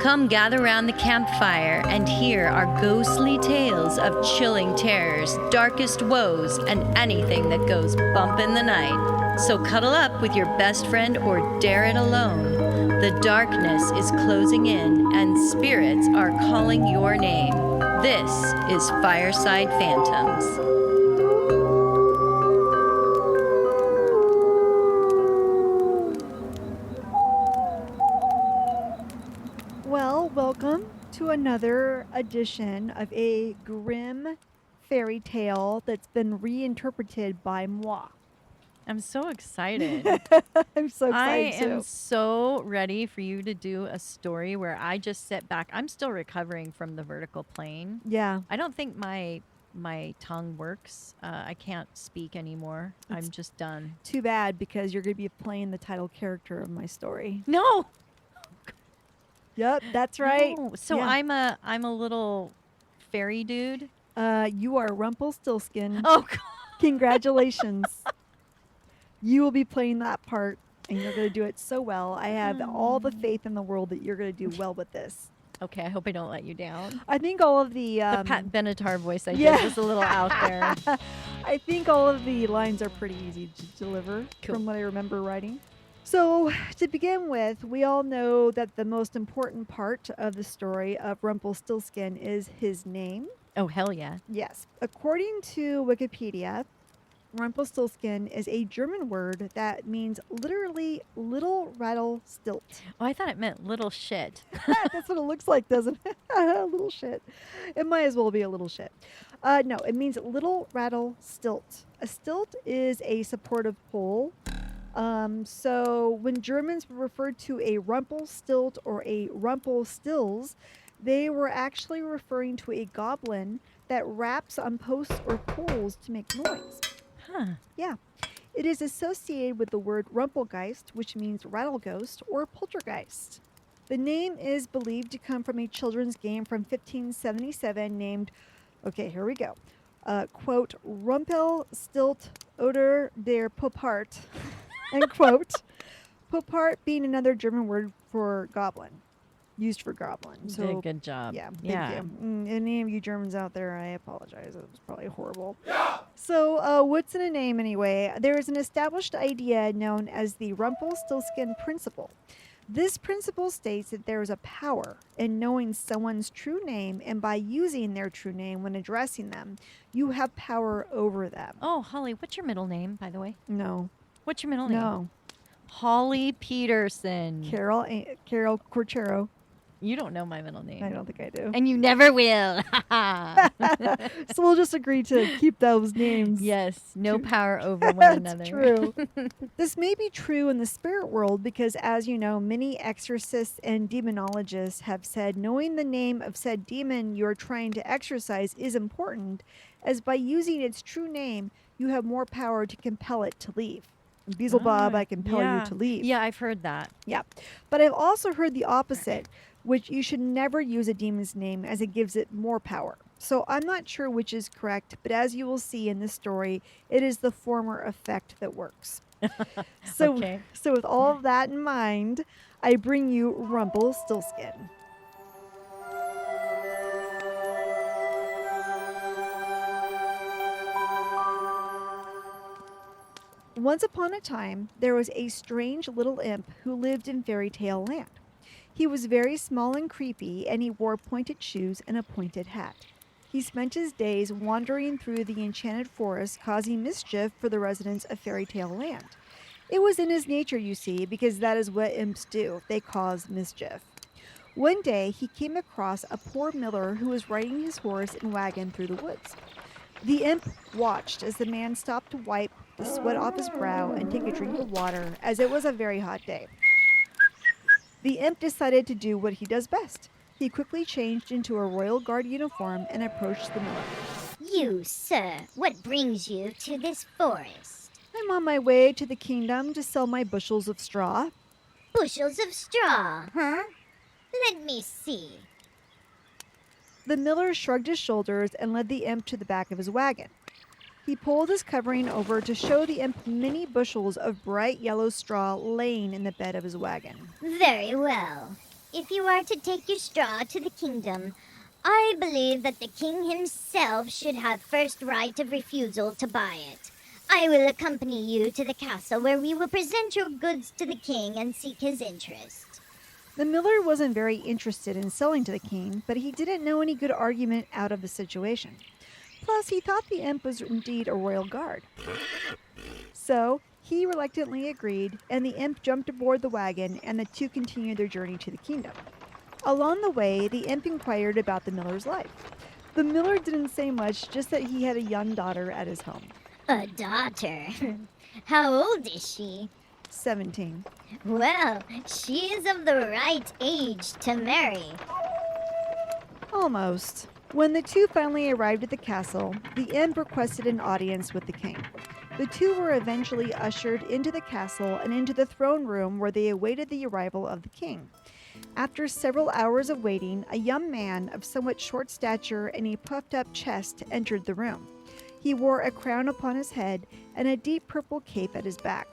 Come gather round the campfire and hear our ghostly tales of chilling terrors, darkest woes, and anything that goes bump in the night. So cuddle up with your best friend or dare it alone. The darkness is closing in and spirits are calling your name. This is Fireside Phantoms. Well, welcome to another edition of a Grimm fairy tale that's been reinterpreted by moi. I'm so excited. I'm so excited I am so ready for you to do a story where I just sit back. I'm still recovering from the vertical plane. Yeah. I don't think my tongue works. I can't speak anymore. I'm just done. Too bad, because you're going to be playing the title character of my story. No. Yep, that's right. No. So Yeah. I'm a little fairy dude. You are Rumpelstiltskin. Oh God. Congratulations. You will be playing that part, and you're going to do it so well. I have all the faith in the world that you're going to do well with this. Okay, I hope I don't let you down. I think all of the Pat Benatar voice I did was a little out there. I think all of the lines are pretty easy to deliver from what I remember writing. So, to begin with, we all know that the most important part of the story of Rumpelstiltskin is his name. Oh, hell yeah. Yes. According to Wikipedia, Rumpelstiltskin is a German word that means literally little rattle stilt. Oh, I thought it meant little shit. That's what it looks like, doesn't it? Little shit. It might as well be a little shit. No, it means little rattle stilt. A stilt is a supportive pole. So when Germans referred to a Rumpelstilt or a Rumpelstilz, they were actually referring to a goblin that raps on posts or poles to make noise. Huh. Yeah. It is associated with the word Rumpelgeist, which means rattle ghost or poltergeist. The name is believed to come from a children's game from 1577 named, okay, here we go, quote, Rumpelstilt oder der Popart, end quote. Popart being another German word for goblin, used for goblin. So, did a good job. Yeah, thank you. Any of you Germans out there, I apologize. It was probably horrible. Yeah. So, what's in a name anyway? There is an established idea known as the Rumpelstiltskin principle. This principle states that there is a power in knowing someone's true name, and by using their true name when addressing them, you have power over them. Oh, Holly, what's your middle name, by the way? No. What's your middle name? No. Holly Peterson. Carol Corchero. You don't know my middle name. I don't think I do. And you never will. So we'll just agree to keep those names. Yes, no power over one another. That's true. This may be true in the spirit world because, as you know, many exorcists and demonologists have said knowing the name of said demon you're trying to exorcise is important, as by using its true name, you have more power to compel it to leave. Beelzebub, I compel you to leave. Yeah, I've heard that. Yeah. But I've also heard the opposite, which you should never use a demon's name as it gives it more power. So I'm not sure which is correct, but as you will see in this story, it is the former effect that works. So with all of that in mind, I bring you Rumpelstiltskin. Once upon a time, there was a strange little imp who lived in fairy tale land. He was very small and creepy, and he wore pointed shoes and a pointed hat. He spent his days wandering through the enchanted forest, causing mischief for the residents of fairy tale land. It was in his nature, you see, because that is what imps do. They cause mischief. One day, he came across a poor miller who was riding his horse and wagon through the woods. The imp watched as the man stopped to wipe the sweat off his brow and take a drink of water, as it was a very hot day. The imp decided to do what he does best. He quickly changed into a royal guard uniform and approached the miller. You, sir, what brings you to this forest? I'm on my way to the kingdom to sell my bushels of straw. Bushels of straw, huh? Let me see. The miller shrugged his shoulders and led the imp to the back of his wagon. He pulled his covering over to show the imp many bushels of bright yellow straw laying in the bed of his wagon. Very well. If you are to take your straw to the kingdom, I believe that the king himself should have first right of refusal to buy it. I will accompany you to the castle where we will present your goods to the king and seek his interest. The miller wasn't very interested in selling to the king, but he didn't know any good argument out of the situation. Plus, he thought the imp was indeed a royal guard. So, he reluctantly agreed, and the imp jumped aboard the wagon, and the two continued their journey to the kingdom. Along the way, the imp inquired about the miller's life. The miller didn't say much, just that he had a young daughter at his home. A daughter? How old is she? 17. Well, she is of the right age to marry. Almost. When the two finally arrived at the castle, the imp requested an audience with the king. The two were eventually ushered into the castle and into the throne room where they awaited the arrival of the king. After several hours of waiting, a young man of somewhat short stature and a puffed-up chest entered the room. He wore a crown upon his head and a deep purple cape at his back.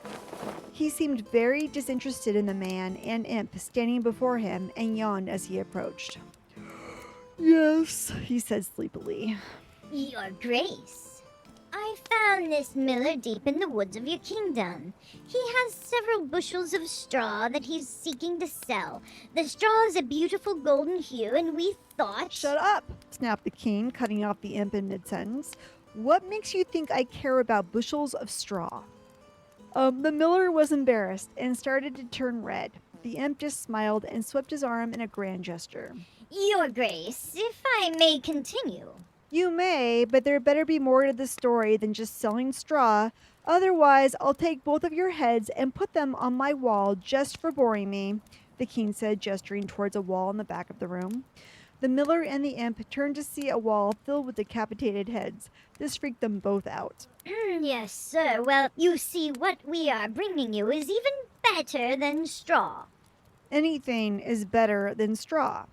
He seemed very disinterested in the man and imp standing before him and yawned as he approached. "Yes," he said sleepily. Your Grace, I found this miller deep in the woods of your kingdom. He has several bushels of straw that he's seeking to sell. The straw is a beautiful golden hue, and we thought... "Shut up," snapped the king, cutting off the imp in mid-sentence. "What makes you think I care about bushels of straw?" The miller was embarrassed and started to turn red. The imp just smiled and swept his arm in a grand gesture. Your Grace, if I may continue. "You may, but there better be more to the story than just selling straw. Otherwise, I'll take both of your heads and put them on my wall just for boring me," the king said, gesturing towards a wall in the back of the room. The miller and the imp turned to see a wall filled with decapitated heads. This freaked them both out. Yes, sir. Well, you see, what we are bringing you is even better than straw. "Anything is better than straw."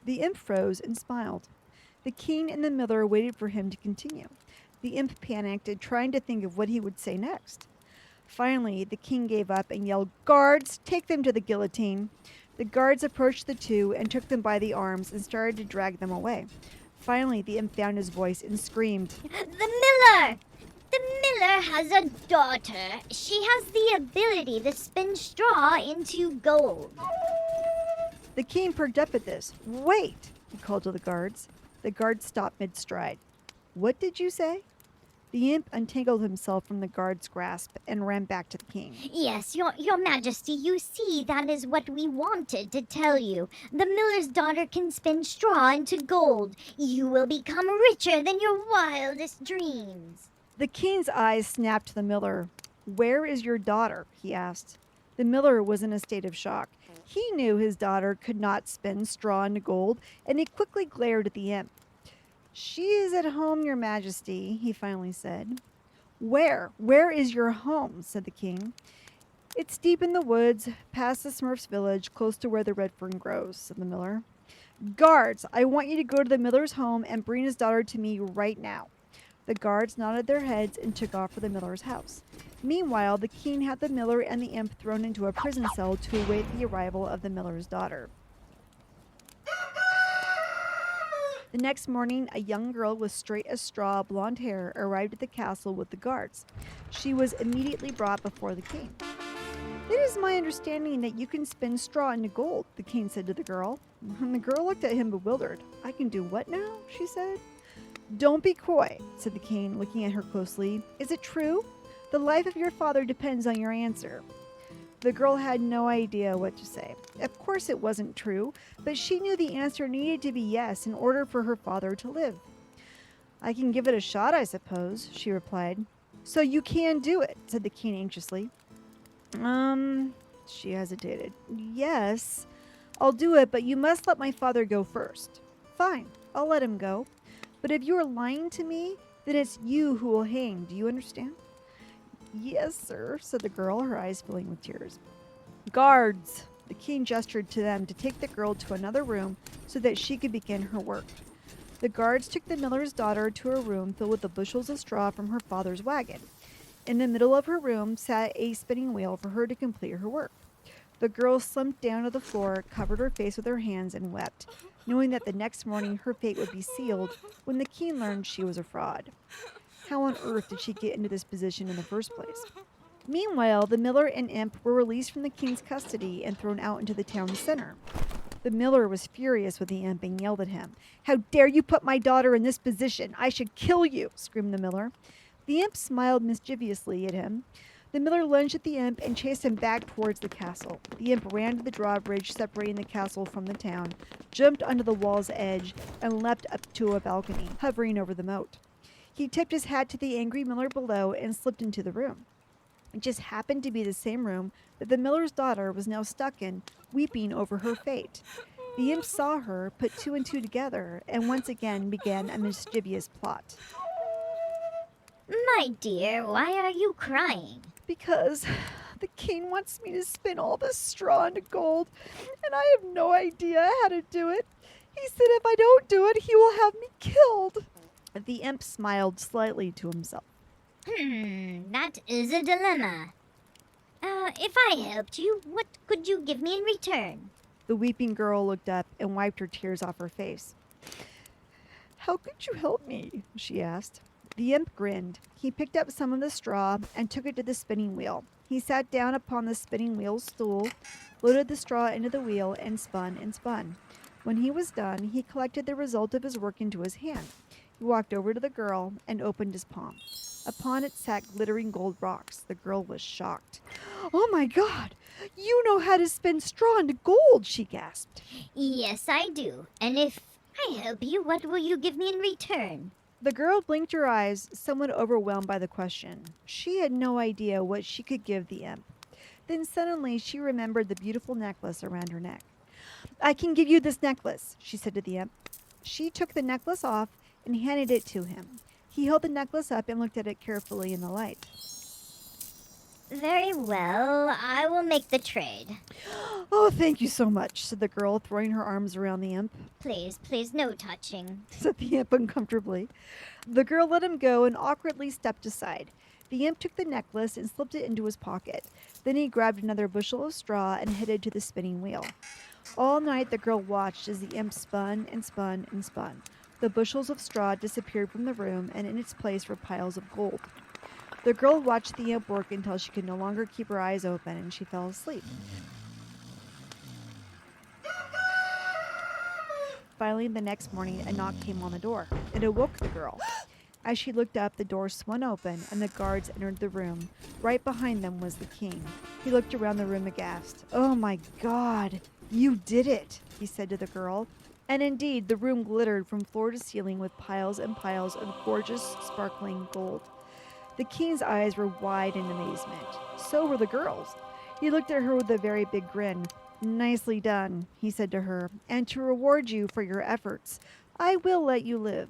The imp froze and smiled. The king and the miller waited for him to continue. The imp panicked and trying to think of what he would say next. Finally, the king gave up and yelled, "Guards, take them to the guillotine." The guards approached the two and took them by the arms and started to drag them away. Finally, the imp found his voice and screamed, The miller! The miller has a daughter. She has the ability to spin straw into gold. The king perked up at this. "Wait," he called to the guards. The guards stopped mid-stride. "What did you say?" The imp untangled himself from the guard's grasp and ran back to the king. Yes, your Majesty, you see, that is what we wanted to tell you. The miller's daughter can spin straw into gold. You will become richer than your wildest dreams. The king's eyes snapped to the miller. "Where is your daughter?" he asked. The miller was in a state of shock. He knew his daughter could not spin straw into gold, and he quickly glared at the imp. "She is at home, your Majesty," he finally said. "Where? Where is your home?" said the king. "It's deep in the woods, past the Smurfs' village, close to where the red fern grows," said the miller. "Guards, I want you to go to the miller's home and bring his daughter to me right now." The guards nodded their heads and took off for the miller's house. Meanwhile, the king had the miller and the imp thrown into a prison cell to await the arrival of the miller's daughter. The next morning, a young girl with straight as straw blonde hair arrived at the castle with the guards. She was immediately brought before the king. "It is my understanding that you can spin straw into gold," the king said to the girl. And the girl looked at him bewildered. "I can do what now?" she said. "Don't be coy," said the king, looking at her closely. "Is it true? The life of your father depends on your answer." The girl had no idea what to say. Of course it wasn't true, but she knew the answer needed to be yes in order for her father to live. "I can give it a shot, I suppose," she replied. "So you can do it," said the king anxiously. She hesitated. "Yes, I'll do it, but you must let my father go first." "Fine, I'll let him go. But if you are lying to me, then it's you who will hang. Do you understand?" "Yes, sir," said the girl, her eyes filling with tears. "Guards!" The king gestured to them to take the girl to another room so that she could begin her work. The guards took the miller's daughter to a room filled with the bushels of straw from her father's wagon. In the middle of her room sat a spinning wheel for her to complete her work. The girl slumped down to the floor, covered her face with her hands, and wept, knowing that the next morning her fate would be sealed when the king learned she was a fraud. How on earth did she get into this position in the first place? Meanwhile, the miller and imp were released from the king's custody and thrown out into the town center. The miller was furious with the imp and yelled at him. "How dare you put my daughter in this position? I should kill you," screamed the miller. The imp smiled mischievously at him. The miller lunged at the imp and chased him back towards the castle. The imp ran to the drawbridge separating the castle from the town, jumped onto the wall's edge, and leapt up to a balcony, hovering over the moat. He tipped his hat to the angry miller below and slipped into the room. It just happened to be the same room that the miller's daughter was now stuck in, weeping over her fate. The imp saw her, put two and two together, and once again began a mischievous plot. My dear, why are you crying? "Because the king wants me to spin all this straw into gold, and I have no idea how to do it. He said if I don't do it, he will have me killed." The imp smiled slightly to himself. That is a dilemma. If I helped you, what could you give me in return? The weeping girl looked up and wiped her tears off her face. "How could you help me?" she asked. The imp grinned. He picked up some of the straw and took it to the spinning wheel. He sat down upon the spinning wheel's stool, loaded the straw into the wheel, and spun and spun. When he was done, he collected the result of his work into his hand. He walked over to the girl and opened his palm. Upon it sat glittering gold rocks. The girl was shocked. "Oh my God! You know how to spin straw into gold!" she gasped. Yes, I do. And if I help you, what will you give me in return? The girl blinked her eyes, somewhat overwhelmed by the question. She had no idea what she could give the imp. Then suddenly she remembered the beautiful necklace around her neck. "I can give you this necklace," she said to the imp. She took the necklace off and handed it to him. He held the necklace up and looked at it carefully in the light. Very well, I will make the trade. "Oh, thank you so much," said the girl, throwing her arms around the imp. Please, no touching. Said the imp uncomfortably. The girl let him go and awkwardly stepped aside. The imp took the necklace and slipped it into his pocket. Then he grabbed another bushel of straw and headed to the spinning wheel. All night the girl watched as the imp spun and spun and spun. The bushels of straw disappeared from the room, and in its place were piles of gold. The girl watched the imp work until she could no longer keep her eyes open, and she fell asleep. Finally, the next morning, a knock came on the door. It awoke the girl. As she looked up, the door swung open, and the guards entered the room. Right behind them was the king. He looked around the room aghast. "Oh my God, you did it," he said to the girl. And indeed, the room glittered from floor to ceiling with piles and piles of gorgeous, sparkling gold. The king's eyes were wide in amazement. So were the girls. He looked at her with a very big grin. "Nicely done," he said to her, "and to reward you for your efforts, I will let you live."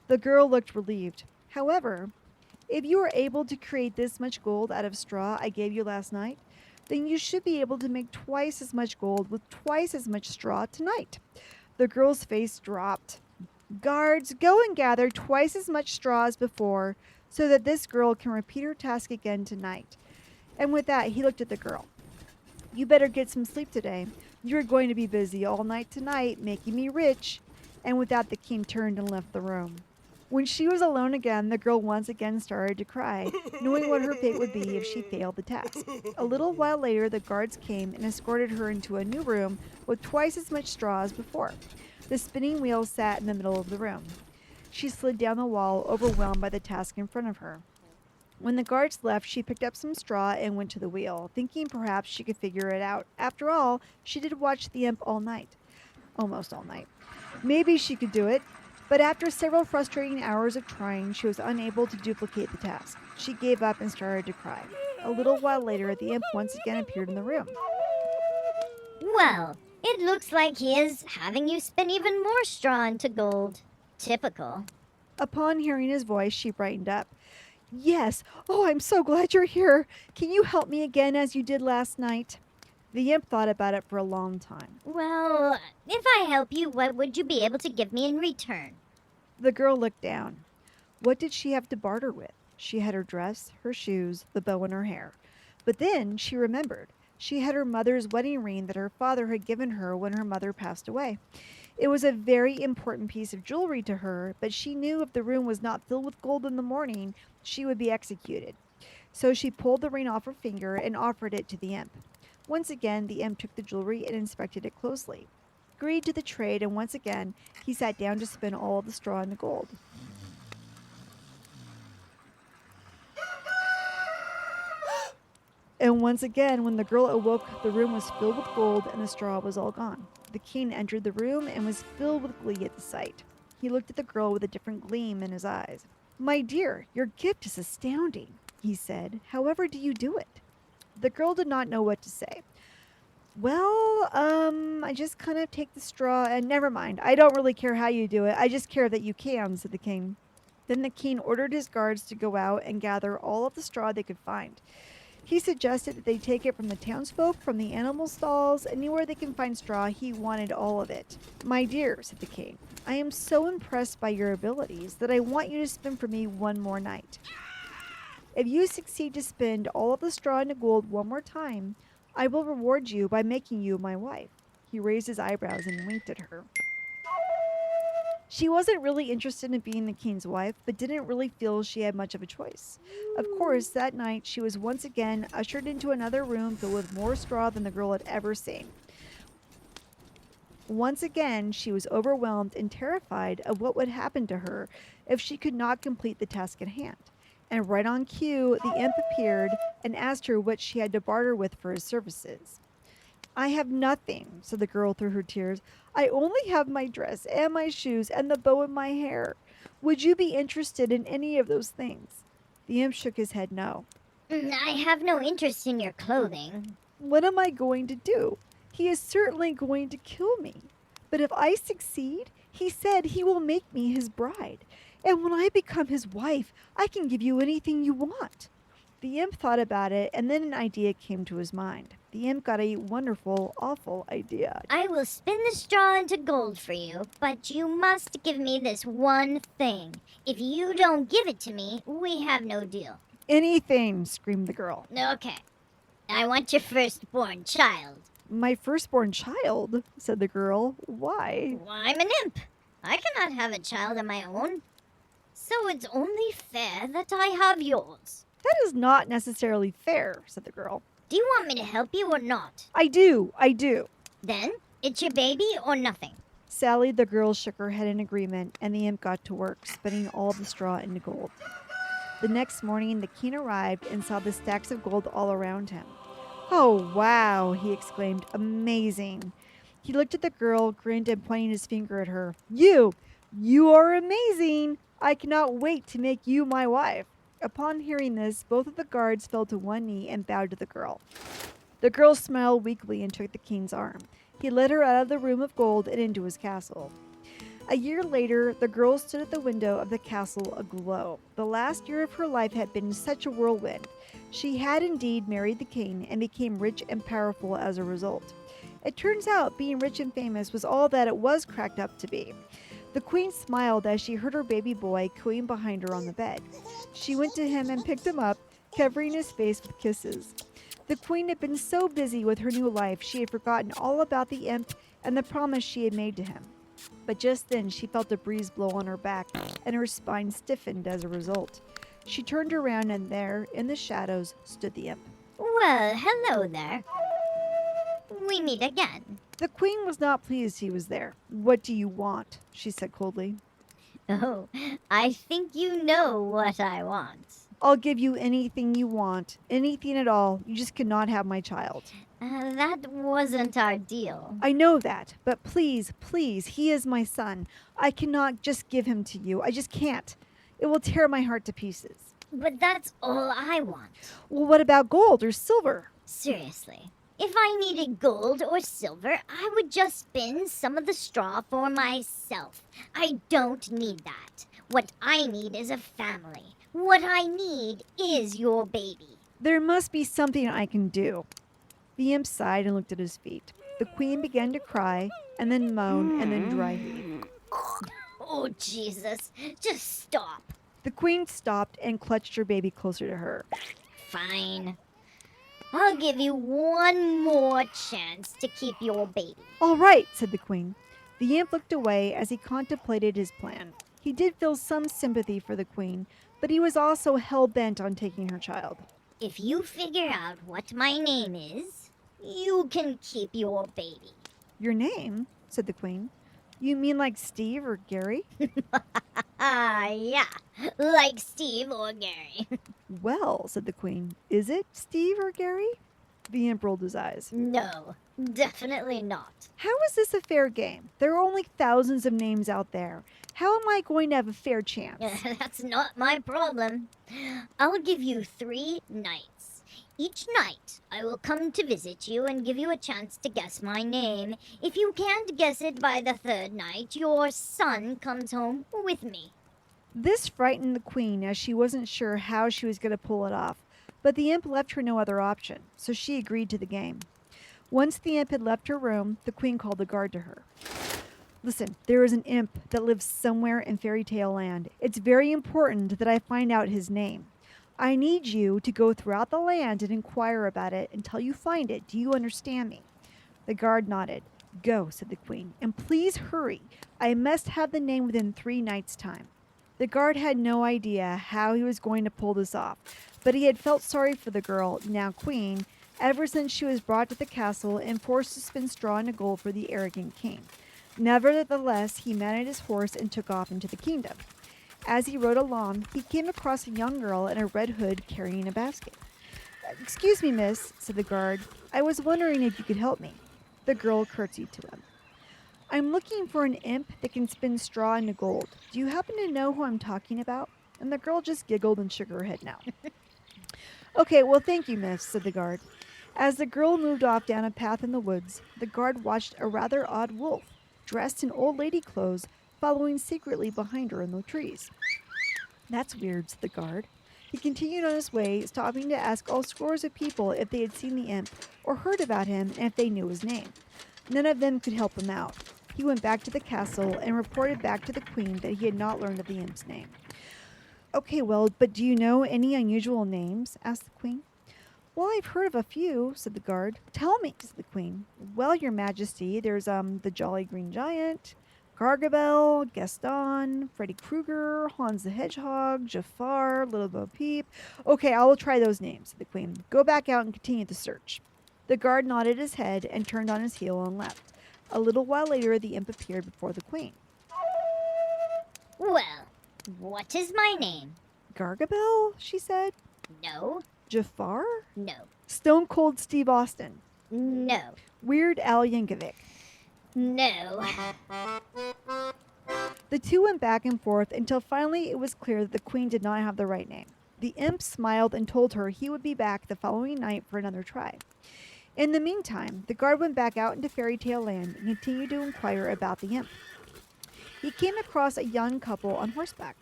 The girl looked relieved. "However, if you are able to create this much gold out of straw I gave you last night, then you should be able to make twice as much gold with twice as much straw tonight." The girl's face dropped. "Guards, go and gather twice as much straw as before, so that this girl can repeat her task again tonight." And with that, he looked at the girl. "You better get some sleep today. You're going to be busy all night tonight, making me rich." And with that, the king turned and left the room. When she was alone again, the girl once again started to cry, knowing what her fate would be if she failed the task. A little while later, the guards came and escorted her into a new room with twice as much straw as before. The spinning wheel sat in the middle of the room. She slid down the wall, overwhelmed by the task in front of her. When the guards left, she picked up some straw and went to the wheel, thinking perhaps she could figure it out. After all, she did watch the imp all night. Almost all night. Maybe she could do it. But after several frustrating hours of trying, she was unable to duplicate the task. She gave up and started to cry. A little while later, the imp once again appeared in the room. Well, it looks like he is having you spin even more straw into gold. Typical. Upon hearing his voice, she brightened up. "Yes. Oh, I'm so glad you're here. Can you help me again as you did last night?" The imp thought about it for a long time. Well, if I help you, what would you be able to give me in return? The girl looked down. What did she have to barter with? She had her dress, her shoes, the bow in her hair. But then she remembered. She had her mother's wedding ring that her father had given her when her mother passed away. It was a very important piece of jewelry to her, but she knew if the room was not filled with gold in the morning, she would be executed. So she pulled the ring off her finger and offered it to the imp. Once again, the imp took the jewelry and inspected it closely. Agreed to the trade, and once again, he sat down to spin all the straw in the gold. And once again, when the girl awoke, the room was filled with gold and the straw was all gone. The king entered the room and was filled with glee at the sight. He looked at the girl with a different gleam in his eyes. "My dear, your gift is astounding," he said. "However do you do it?" The girl did not know what to say. "Well, I just kind of take the straw and never mind. I don't really care how you do it. I just care that you can," said the king. Then the king ordered his guards to go out and gather all of the straw they could find. He suggested that they take it from the townsfolk, from the animal stalls, anywhere they can find straw. He wanted all of it. "My dear," said the king, "I am so impressed by your abilities that I want you to spin for me one more night. If you succeed to spin all of the straw into gold one more time, I will reward you by making you my wife." He raised his eyebrows and winked at her. She wasn't really interested in being the king's wife, but didn't really feel she had much of a choice. Of course, that night she was once again ushered into another room filled with more straw than the girl had ever seen. Once again, she was overwhelmed and terrified of what would happen to her if she could not complete the task at hand. And right on cue, the imp appeared and asked her what she had to barter with for his services. "I have nothing," said the girl through her tears. "I only have my dress and my shoes and the bow in my hair. Would you be interested in any of those things?" The imp shook his head no. I have no interest in your clothing. "What am I going to do? He is certainly going to kill me. But if I succeed, he said he will make me his bride. And when I become his wife, I can give you anything you want." The imp thought about it, and then an idea came to his mind. The imp got a wonderful, awful idea. I will spin the straw into gold for you, but you must give me this one thing. If you don't give it to me, we have no deal. "Anything," screamed the girl. Okay. I want your firstborn child. "My firstborn child," said the girl. "Why?" Well, I'm an imp. I cannot have a child of my own. So it's only fair that I have yours. "That is not necessarily fair," said the girl. Do you want me to help you or not? I do. Then it's your baby or nothing." Sally, the girl, shook her head in agreement, and the imp got to work, spinning all the straw into gold. The next morning, the king arrived and saw the stacks of gold all around him. "Oh, wow," he exclaimed. "Amazing." He looked at the girl, grinned, and pointing his finger at her. You are amazing. I cannot wait to make you my wife." Upon hearing this, both of the guards fell to one knee and bowed to the girl. The girl smiled weakly and took the king's arm. He led her out of the room of gold and into his castle. A year later, the girl stood at the window of the castle aglow. The last year of her life had been such a whirlwind. She had indeed married the king and became rich and powerful as a result. It turns out being rich and famous was all that it was cracked up to be. The queen smiled as she heard her baby boy cooing behind her on the bed. She went to him and picked him up, covering his face with kisses. The queen had been so busy with her new life, she had forgotten all about the imp and the promise she had made to him. But just then she felt a breeze blow on her back, and her spine stiffened as a result. She turned around, and there, in the shadows, stood the imp. Well, hello there. We meet again. The queen was not pleased he was there. "What do you want?" she said coldly. Oh, I think you know what I want. "I'll give you anything you want. Anything at all. You just cannot have my child." That wasn't our deal. "I know that, but please, he is my son. I cannot just give him to you. I just can't. It will tear my heart to pieces." But that's all I want. "Well, what about gold or silver?" Seriously. If I needed gold or silver, I would just spin some of the straw for myself. I don't need that. What I need is a family. What I need is your baby. "There must be something I can do." The imp sighed and looked at his feet. The queen began to cry, and then moan, and then dry heave. Oh, Jesus. Just stop. The queen stopped and clutched her baby closer to her. Fine. I'll give you one more chance to keep your baby. All right, said the queen. The imp looked away as he contemplated his plan. He did feel some sympathy for the queen, but he was also hell-bent on taking her child. If you figure out what my name is, you can keep your baby. Your name? Said the queen. You mean like Steve or Gary? Yeah, like Steve or Gary. Well, said the queen, is it Steve or Gary? The imp rolled his eyes. No, definitely not. How is this a fair game? There are only thousands of names out there. How am I going to have a fair chance? That's not my problem. I'll give you 3 nights. Each night, I will come to visit you and give you a chance to guess my name. If you can't guess it by the 3rd night, your son comes home with me. This frightened the queen as she wasn't sure how she was going to pull it off, but the imp left her no other option, so she agreed to the game. Once the imp had left her room, the queen called the guard to her. Listen, there is an imp that lives somewhere in Fairy Tale Land. It's very important that I find out his name. I need you to go throughout the land and inquire about it until you find it. Do you understand me? The guard nodded. Go, said the queen, and please hurry. I must have the name within 3 nights' time. The guard had no idea how he was going to pull this off, but he had felt sorry for the girl, now queen, ever since she was brought to the castle and forced to spin straw into gold for the arrogant king. Nevertheless, he mounted his horse and took off into the kingdom. As he rode along, he came across a young girl in a red hood carrying a basket. Excuse me, miss, said the guard. I was wondering if you could help me. The girl curtsied to him. I'm looking for an imp that can spin straw into gold. Do you happen to know who I'm talking about? And the girl just giggled and shook her head no. Okay, well, thank you, miss, said the guard. As the girl moved off down a path in the woods, the guard watched a rather odd wolf, dressed in old lady clothes, following secretly behind her in the trees. That's weird, said the guard. He continued on his way, stopping to ask all scores of people if they had seen the imp or heard about him and if they knew his name. None of them could help him out. He went back to the castle and reported back to the queen that he had not learned of the imp's name. Okay, well, but do you know any unusual names? Asked the queen. Well, I've heard of a few, said the guard. Tell me, said the queen. Well, your majesty, there's the Jolly Green Giant, Gargamel, Gaston, Freddy Krueger, Hans the Hedgehog, Jafar, Little Bo Peep. Okay, I will try those names, said the queen. Go back out and continue the search. The guard nodded his head and turned on his heel and left. A little while later, the imp appeared before the queen. Well, what is my name? Gargamel, she said. No, Jafar? no, Stone Cold Steve Austin. no, Weird Al Yankovic. no. The two went back and forth until finally it was clear that the queen did not have the right name. The imp smiled and told her he would be back the following night for another try. In the meantime, the guard went back out into Fairy Tale Land and continued to inquire about the imp. He came across a young couple on horseback.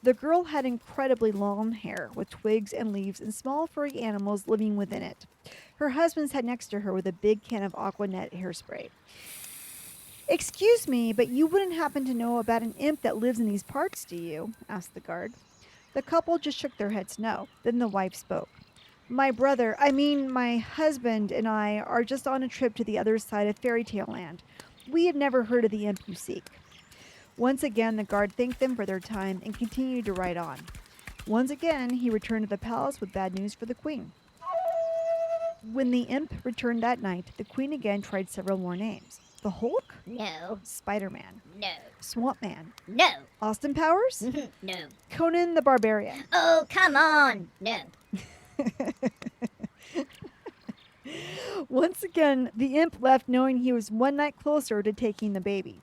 The girl had incredibly long hair with twigs and leaves and small furry animals living within it. Her husband sat next to her with a big can of Aquanet hairspray. Excuse me, but you wouldn't happen to know about an imp that lives in these parts, do you? Asked the guard. The couple just shook their heads no. Then the wife spoke. My husband and I are just on a trip to the other side of Fairy Tale Land. We have never heard of the imp you seek. Once again, the guard thanked them for their time and continued to ride on. Once again, he returned to the palace with bad news for the queen. When the imp returned that night, the queen again tried several more names. The Hulk? No, Spider-Man. no, Swamp Man. no, Austin Powers? no. Conan the Barbarian. Oh, come on. No. Once again, the imp left knowing he was one night closer to taking the baby.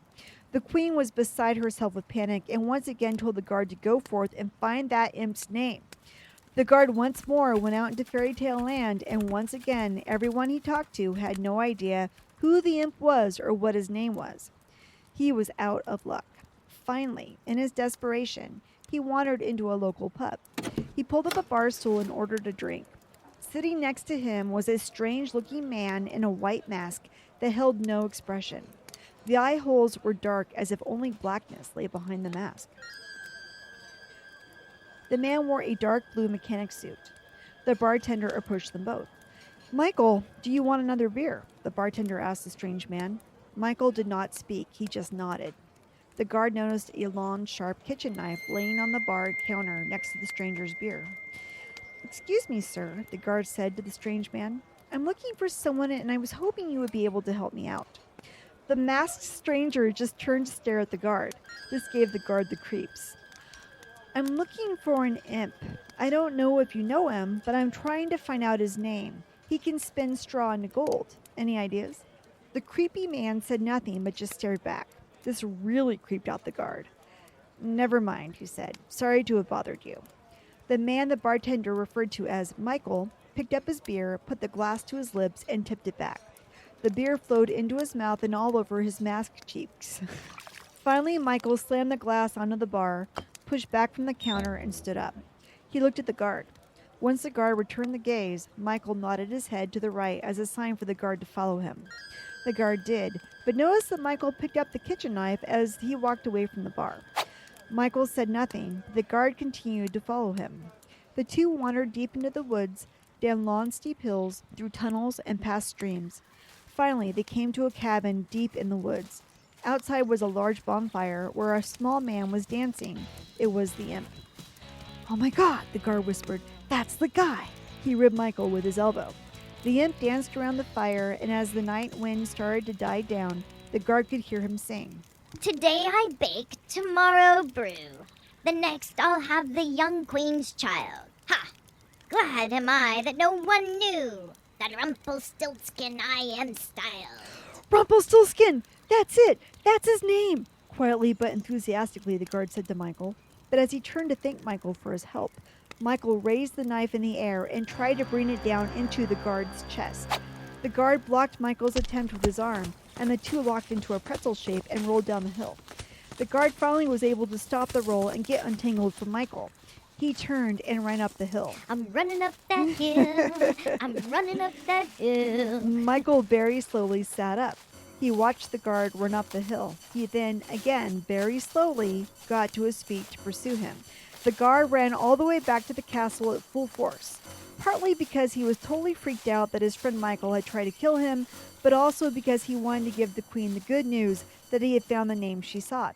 The queen was beside herself with panic and once again told the guard to go forth and find that imp's name. The guard once more went out into Fairy Tale Land, and once again, everyone he talked to had no idea who the imp was or what his name was. He was out of luck. Finally, in his desperation, he wandered into a local pub. He pulled up a bar stool and ordered a drink. Sitting next to him was a strange-looking man in a white mask that held no expression. The eye holes were dark as if only blackness lay behind the mask. The man wore a dark blue mechanic suit. The bartender approached them both. Michael, do you want another beer? The bartender asked the strange man. Michael did not speak, he just nodded. The guard noticed a long, sharp kitchen knife laying on the bar counter next to the stranger's beer. Excuse me, sir, the guard said to the strange man. I'm looking for someone and I was hoping you would be able to help me out. The masked stranger just turned to stare at the guard. This gave the guard the creeps. I'm looking for an imp. I don't know if you know him, but I'm trying to find out his name. He can spin straw into gold. Any ideas? The creepy man said nothing but just stared back. This really creeped out the guard. Never mind, he said. Sorry to have bothered you. The man the bartender referred to as Michael picked up his beer, put the glass to his lips, and tipped it back. The beer flowed into his mouth and all over his masked cheeks. Finally, Michael slammed the glass onto the bar, pushed back from the counter, and stood up. He looked at the guard. Once the guard returned the gaze, Michael nodded his head to the right as a sign for the guard to follow him. The guard did, but noticed that Michael picked up the kitchen knife as he walked away from the bar. Michael said nothing. The guard continued to follow him. The two wandered deep into the woods, down long, steep hills, through tunnels, and past streams. Finally, they came to a cabin deep in the woods. Outside was a large bonfire where a small man was dancing. It was the imp. Oh my God, the guard whispered. That's the guy. He ribbed Michael with his elbow. The imp danced around the fire, and as the night wind started to die down, the guard could hear him sing. Today I bake, tomorrow brew. The next I'll have the young queen's child. Ha! Glad am I that no one knew that Rumpelstiltskin I am styled. Rumpelstiltskin! That's it! That's his name! Quietly but enthusiastically, the guard said to Michael. But as he turned to thank Michael for his help, Michael raised the knife in the air and tried to bring it down into the guard's chest. The guard blocked Michael's attempt with his arm, and the two locked into a pretzel shape and rolled down the hill. The guard finally was able to stop the roll and get untangled from Michael. He turned and ran up the hill. I'm running up that hill. I'm running up that hill. Michael very slowly sat up. He watched the guard run up the hill. He then, again, very slowly, got to his feet to pursue him. The guard ran all the way back to the castle at full force, partly because he was totally freaked out that his friend Michael had tried to kill him, but also because he wanted to give the queen the good news that he had found the name she sought.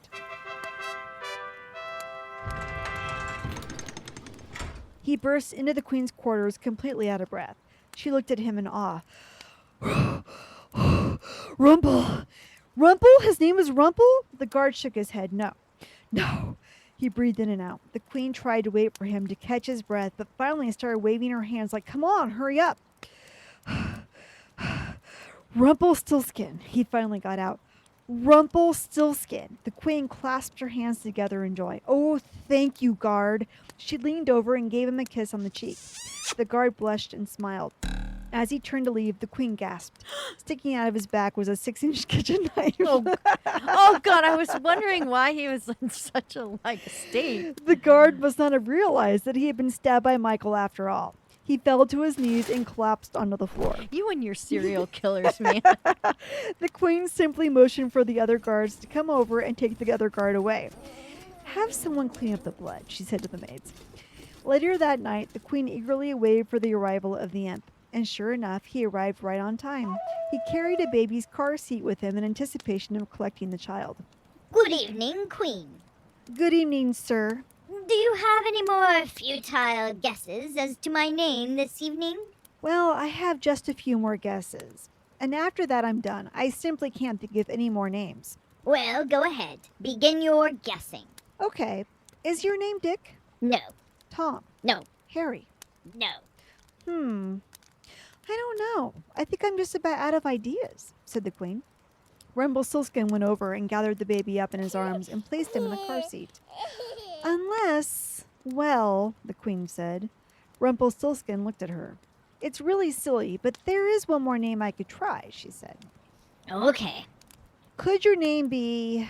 He burst into the queen's quarters completely out of breath. She looked at him in awe. Rumple! Rumple? His name is Rumple? The guard shook his head. No. He breathed in and out. The queen tried to wait for him to catch his breath, but finally started waving her hands like, come on, hurry up. Rumpelstiltskin, he finally got out. Rumpelstiltskin. The queen clasped her hands together in joy. Oh, thank you, guard. She leaned over and gave him a kiss on the cheek. The guard blushed and smiled. As he turned to leave, the queen gasped. Sticking out of his back was a 6-inch kitchen knife. Oh, God, I was wondering why he was in such a, state. The guard must not have realized that he had been stabbed by Michael after all. He fell to his knees and collapsed onto the floor. You and your serial killers, man. The queen simply motioned for the other guards to come over and take the other guard away. Have someone clean up the blood, she said to the maids. Later that night, the queen eagerly waited for the arrival of the imp. And sure enough, he arrived right on time. He carried a baby's car seat with him in anticipation of collecting the child. Good evening, queen. Good evening, sir. Do you have any more futile guesses as to my name this evening? Well, I have just a few more guesses. And after that, I'm done. I simply can't think of any more names. Well, go ahead. Begin your guessing. Okay. Is your name Dick? No. Tom? No. Harry? No. I don't know. I think I'm just about out of ideas, said the queen. Rumpelstiltskin went over and gathered the baby up in his arms and placed him in the car seat. Unless, well, the queen said. Rumpelstiltskin looked at her. It's really silly, but there is one more name I could try, she said. Okay. Would your name be,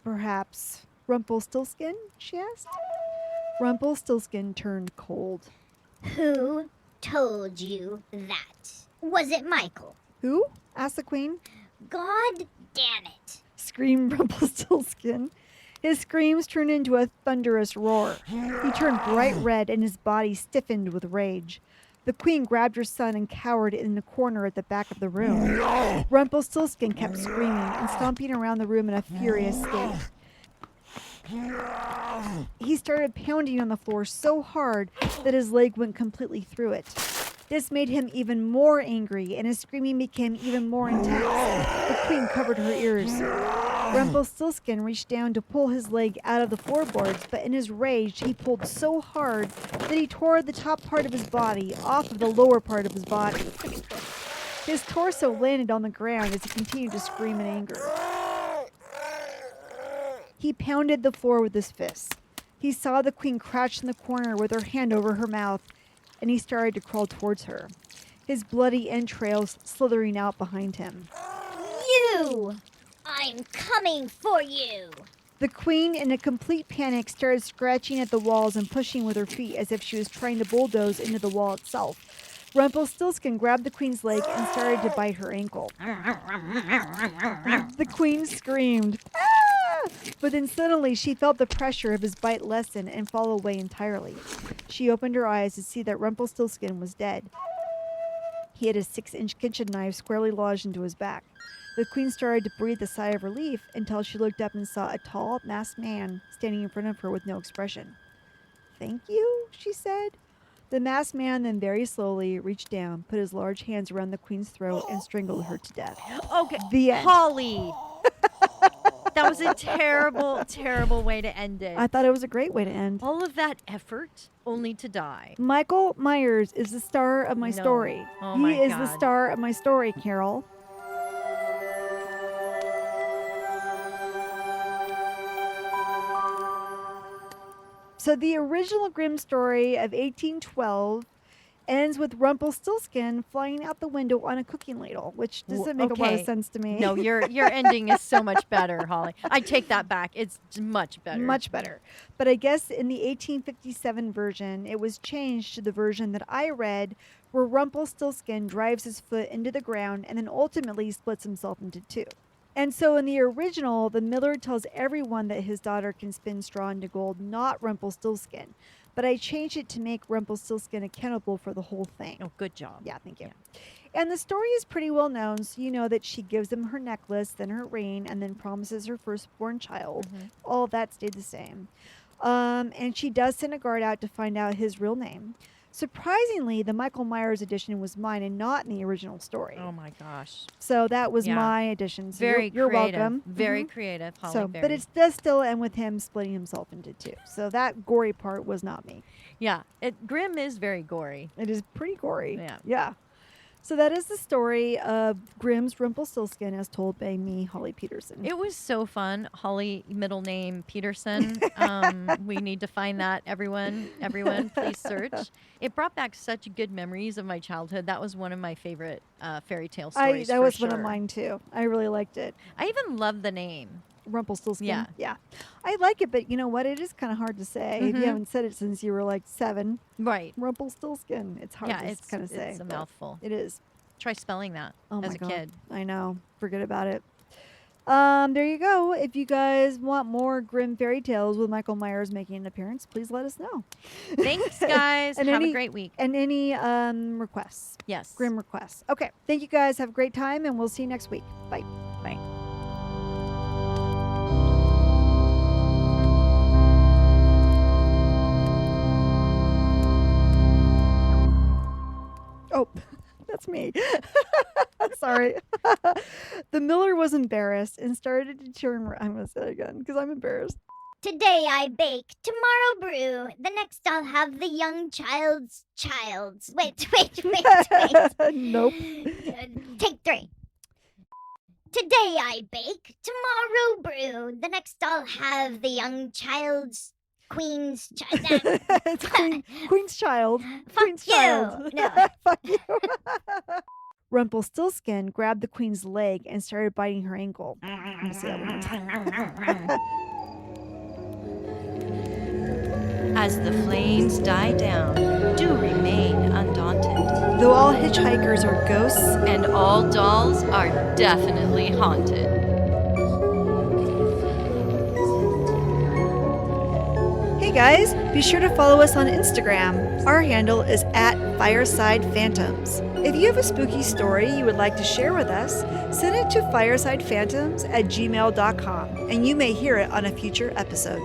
perhaps, Rumpelstiltskin, she asked. Rumpelstiltskin turned cold. Who told you that? Was it Michael? Who? Asked the queen. God damn it. Screamed Rumpelstiltskin. His screams turned into a thunderous roar. He turned bright red and his body stiffened with rage. The queen grabbed her son and cowered in the corner at the back of the room. Rumpelstiltskin kept screaming and stomping around the room in a furious state. He started pounding on the floor so hard that his leg went completely through it. This made him even more angry, and his screaming became even more intense. The queen covered her ears. Rumpelstiltskin reached down to pull his leg out of the floorboards, but in his rage, he pulled so hard that he tore the top part of his body off of the lower part of his body. His torso landed on the ground as he continued to scream in anger. He pounded the floor with his fists. He saw the queen crouched in the corner with her hand over her mouth, and he started to crawl towards her, his bloody entrails slithering out behind him. You! I'm coming for you! The queen, in a complete panic, started scratching at the walls and pushing with her feet as if she was trying to bulldoze into the wall itself. Rumpelstiltskin grabbed the queen's leg and started to bite her ankle. The queen screamed, "Ah!" But then suddenly she felt the pressure of his bite lessen and fall away entirely. She opened her eyes to see that Rumpelstiltskin was dead. He had a 6-inch kitchen knife squarely lodged into his back. The queen started to breathe a sigh of relief until she looked up and saw a tall, masked man standing in front of her with no expression. "Thank you," she said. The masked man then very slowly reached down, put his large hands around the queen's throat, and strangled her to death. Okay, The end. Holly. That was a terrible, terrible way to end it. I thought it was a great way to end. All of that effort only to die. Michael Myers is the star of my No. story. Oh my he is the God. star of my story, Carol. So the original Grimm story of 1812 ends with Rumpelstiltskin flying out the window on a cooking ladle, which doesn't make a lot of Okay. sense to me. No, your ending is so much better, Holly. I take that back. It's much better. Much better. But I guess in the 1857 version, it was changed to the version that I read, where Rumpelstiltskin drives his foot into the ground and then ultimately splits himself into two. And so in the original, the miller tells everyone that his daughter can spin straw into gold, not Rumpelstiltskin. But I changed it to make Rumpelstiltskin accountable for the whole thing. Oh, good job. Yeah, thank you. And the story is pretty well known, so you know that she gives him her necklace, then her ring, and then promises her firstborn child. Mhm. All that stayed the same. And she does send a guard out to find out his real name. Surprisingly, the Michael Myers edition was mine and not in the original story. Oh my gosh. So that was Yeah. my edition. So Very you're creative. welcome. Very Mhm. creative, Holly. So, very. but it does still end with him splitting himself into two. So that gory part was not me. Yeah. Grimm is very gory. It is pretty gory. Yeah. Yeah. So that is the story of Grimm's Rumpelstiltskin as told by me, Holly Peterson. It was so fun. Holly, middle name Peterson. We need to find that. Everyone, please search. It brought back such good memories of my childhood. That was one of my favorite fairy tale stories. That for was one of sure. mine too. I really liked it. I even love the name. Rumpelstiltskin. Yeah. Yeah. I like it, but you know what? It is kind of hard to say if you Mhm. haven't said it since you were like 7. Right. Rumpelstiltskin. It's hard Yeah, to it's kind of say. It's a but mouthful. It is. Try spelling that Oh as my a God. kid. I know. Forget about it. There you go. If you guys want more Grimm fairy tales with Michael Myers making an appearance, please let us know. Thanks, guys. And Have any- a great week. And any requests, Yes. Grimm requests. Okay. Thank you guys. Have a great time, and we'll see you next week. Bye. Bye. Oh, that's me. Sorry. The miller was embarrassed and started to turn. I'm going to say it again because I'm embarrassed. Today I bake, tomorrow brew, the next I'll have the young child's. Wait. Nope. Take 3. Today I bake, tomorrow brew, the next I'll have the young child's queen's child. It's Queen's Child. Fuck Queen's you. Child. No. Fuck you. Rumpelstiltskin grabbed the queen's leg and started biting her ankle. Let me see that one more time. As the flames die down, do remain undaunted. Though all hitchhikers are ghosts, And all dolls are definitely haunted. hey guys, be sure to follow us on Instagram. Our handle is at Fireside Phantoms. If you have a spooky story you would like to share with us, send it to firesidephantoms@gmail.com, and you may hear it on a future episode.